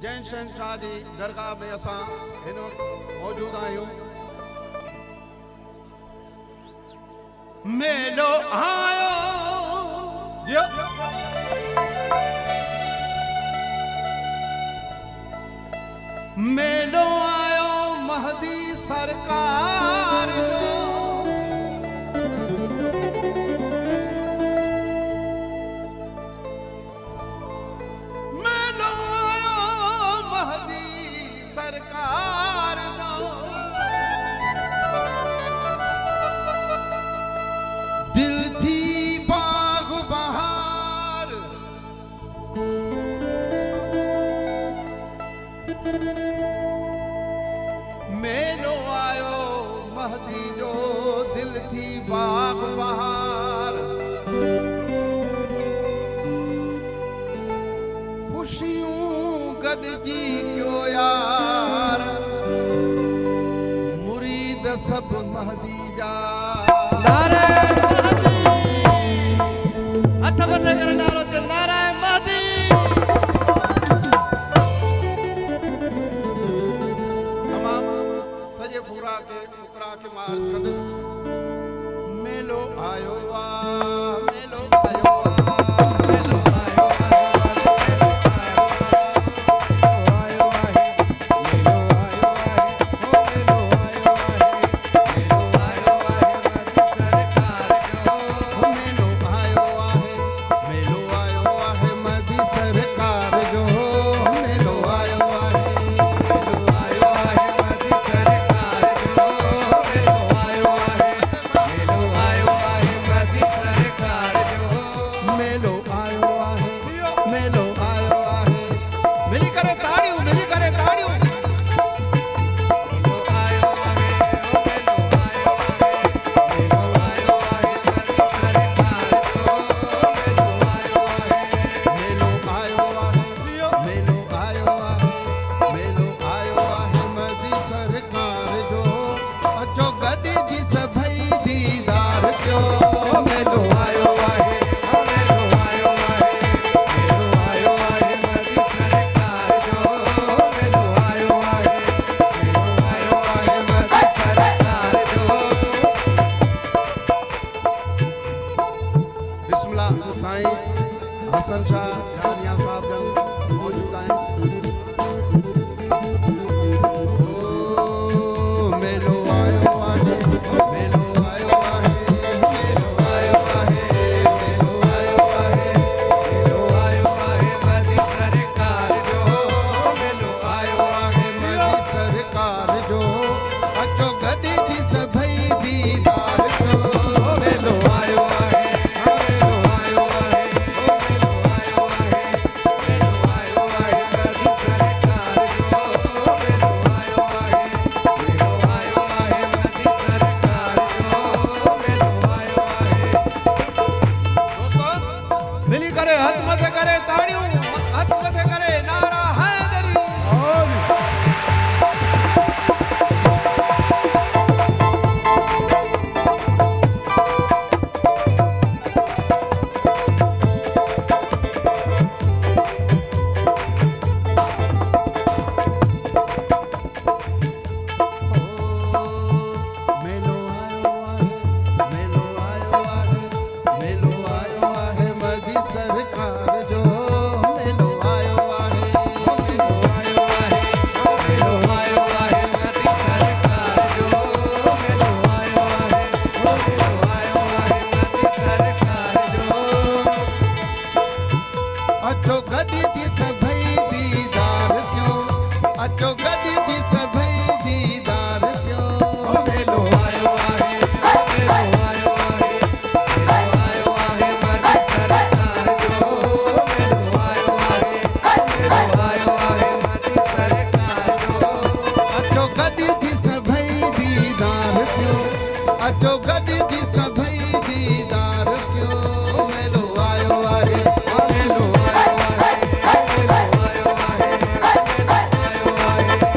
जैन शहनशाह जी दरगाह में असां हिन वक्त मौजूद आहियूं। मेलो आयो मेलो आयो महदी सरकार जो मेलो आयो महदी सरकार जो दिल थी बाग बहार मेलो आयो महदी जो दिल थी बाग बहार खुशियों गॾजी क्यों यार मुरीद सब महदी जा नारे महदी हथ वठे करे नारो ते नारे महदी तमाम सजे पूरा के फुकरा के मार्ज कंदस मेलो आयो आ मेलो आयो आ मेलो आयो हसन शाह जानिया साहब जन मौजूद हैं। मेलो आयो आहे मेलो आयो आहे मेलो आयो आहे मेलो आयो आहे मेलो आयो आहे महदी सरकार जो मेलो आयो आहे महदी सरकार जो अचो गॾिजी सभई दीदार जो मेलो आयो आहे हाथ मथे करे ताड़ियों हाथ मथे करे नारा हैदरी मेलो आयो आहे मेलो आयो आहे मेलो आयो आहे महदी सरकार जो मेलो आयो आहे मेलो आयो आहे मेलो आयो आहे महदी सरकार जो मेलो आयो आहे मेलो आयो आहे महदी सरकार जो अचो गॾिजी सभई दीदार क्यों अचो गॾिजी सभई दीदार क्यों मेलो आयो आहे मेलो आयो आहे मेलो आयो आहे महदी सरकार जो मेलो आयो आहे मेलो आयो आहे महदी सरकार जो अचो गॾिजी सभई दीदार क्यों अचो गॾिजी सभई दीदार क्यों मेलो आयो आहे मेलो आयो आहे मेलो आयो आहे मेलो आयो आहे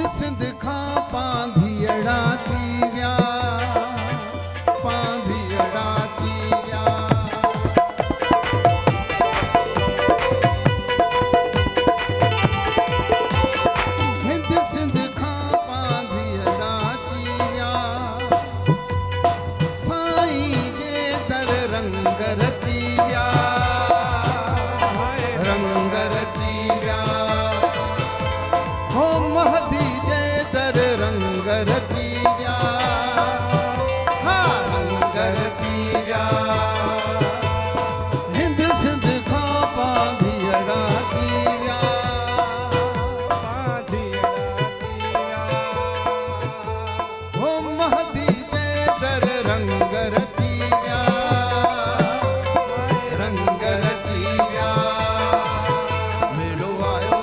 सिंध खां पांधियड़ा थी विया पांधियड़ा थी विया हिंद सिंध खां पांधियड़ा थी विया साईं जे दर रंग रची विया रंग रची विया हो महदी जे दर रंग रची विया हाँ रंग रची विया हिंद सिंध खां पांधियड़ा थी विया हो महदी जे दर रंग रची विया रंग रची विया मेलो आयो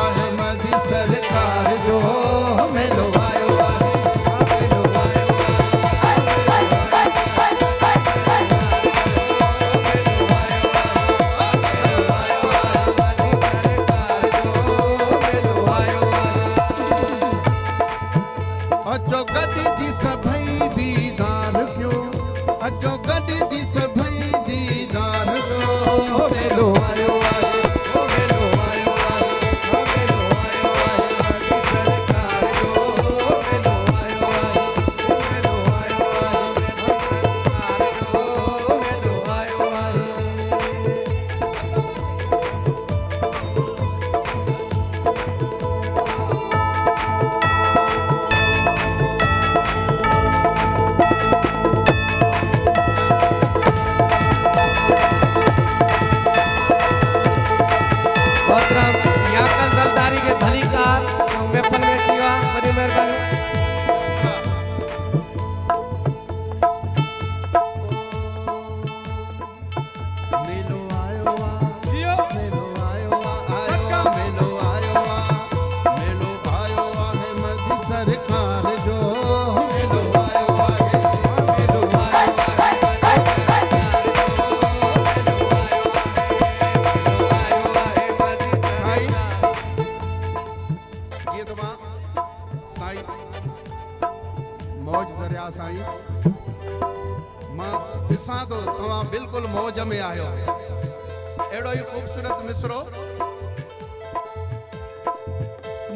आहे मदी सरकार जो मेलो आयो आहे अचो गॾु जी सभई दीदार पियो अचो गॾु जी सभई दीदार पियो मेलो आयो आहे मोहतरम याकल जलदारी के धनीकार महफिल में थी हुआ बड़ी मेहरबानी मेलो आयो मेलो आयो मेलो आयो मेलो आयो आहे मदी सरकार जो मेलो आयो आहे मेलो आयो साईं ये तो साईं मौज दरिया साईं मां ॾिसां थो तव्हां बिल्कुलु मौज में आहियो अहिड़ो ई ख़ूबसूरत मिसरो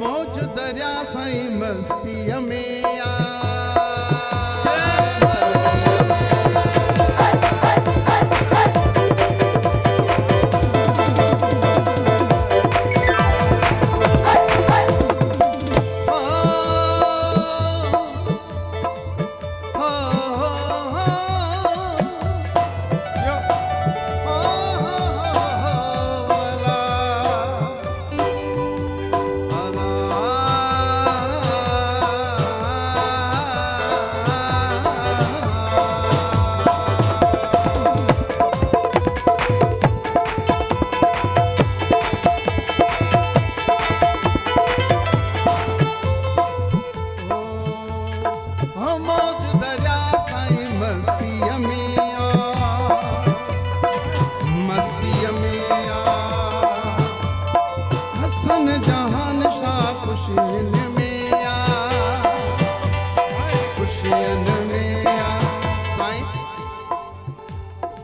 मौज दरिया साईं मस्तीअ में आ मौज दरिया साईं मस्तीअ में मस्तीअ में हसन जहान शाह खुशियन में खुशियन में साईं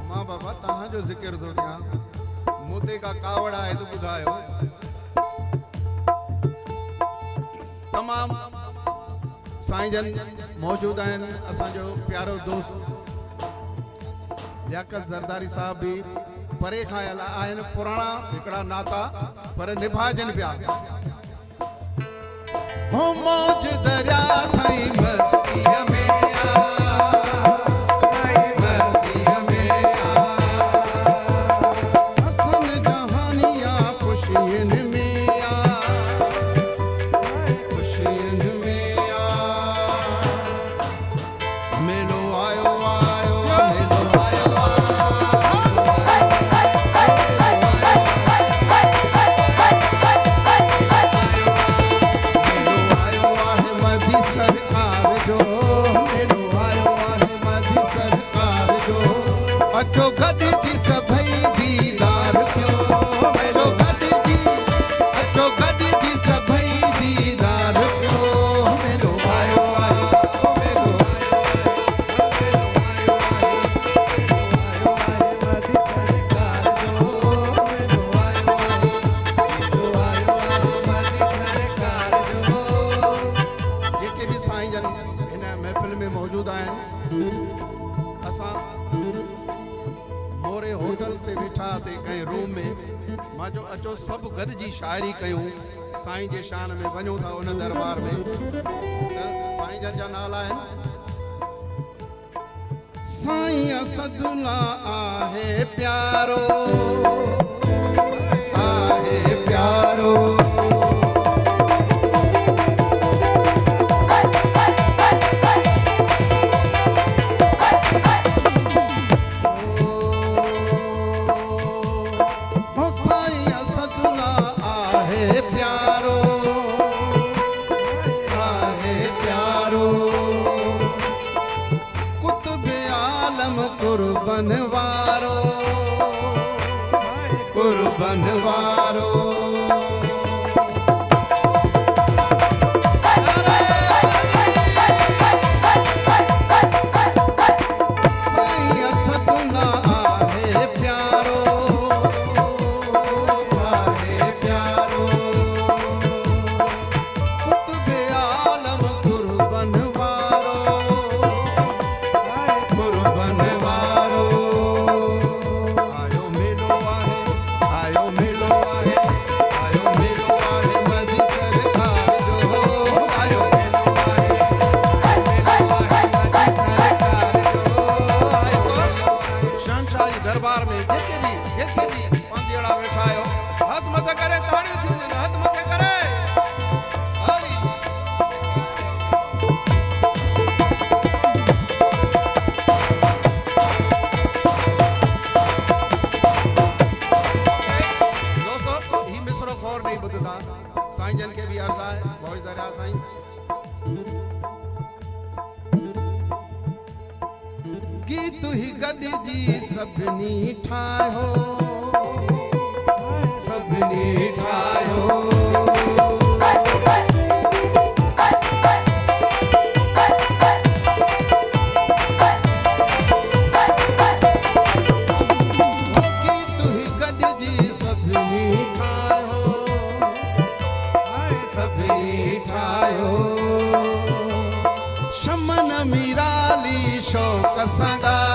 मां बाबा तव्हांजो ज़िक्र थो कयां मुदे का कावड़ आहे तो ॿुधायो तमाम साईं जन मौजूद आहिनि असांजो प्यारो दोस्त लियाकत ज़रदारी साहब भी परे खां आहिनि पुराणा हिकिड़ा नाता पर निभाजनि पिया हो मौज दरिया साईं मस्तीअ में साईं मस्तीअ में हसन जहानिया खुशियन में खुशियन में मेलो आयो मेलो आयो मेलो आयो आहे मदी सरकार जो असां मोरे होटल ते वेठासीं कंहिं रूम में। मां जो अचो सभु गॾिजी शाइरी कयूं साईं जे शान में, वञूं था उन दरबार में। साईं जन जा नाला आहिनि साईं असदुल्ला आहे प्यारो, आहे प्यारो। कुर्बन वारो, कुर्बन वारो। साईं असदुल्ला आहे प्यारो, आहे प्यारो। कुतुब आलम कुर्बन वारो, कुर्बन वारो। आयो मेलो आहे, आयो मेलो आहे, आयो मेलो आहे मदी सरकार जो। आयो मेलो आहे, मेलो आहे मदी सरकार जो। आयो शहंशाही दरबार में जेके भी पंदियड़ा वेठा आयो, हथ मथे करे ताड़ियूं थियूं वञनि, हथ मथे करे। हरी दोस्तों, ही मिसरो खौर नहीं ॿुधंदा। साईं जन के भी अर्ज़ आहे, मौज दरिया साईं। गीत ही गॾिजी सभिनी ठाहियो, सभिनी ठाहियो। गीत ही गॾिजी सभिनी ठाहियो, सभिनी ठाहियो। शमन मीराली शौक़ सां ॻायो।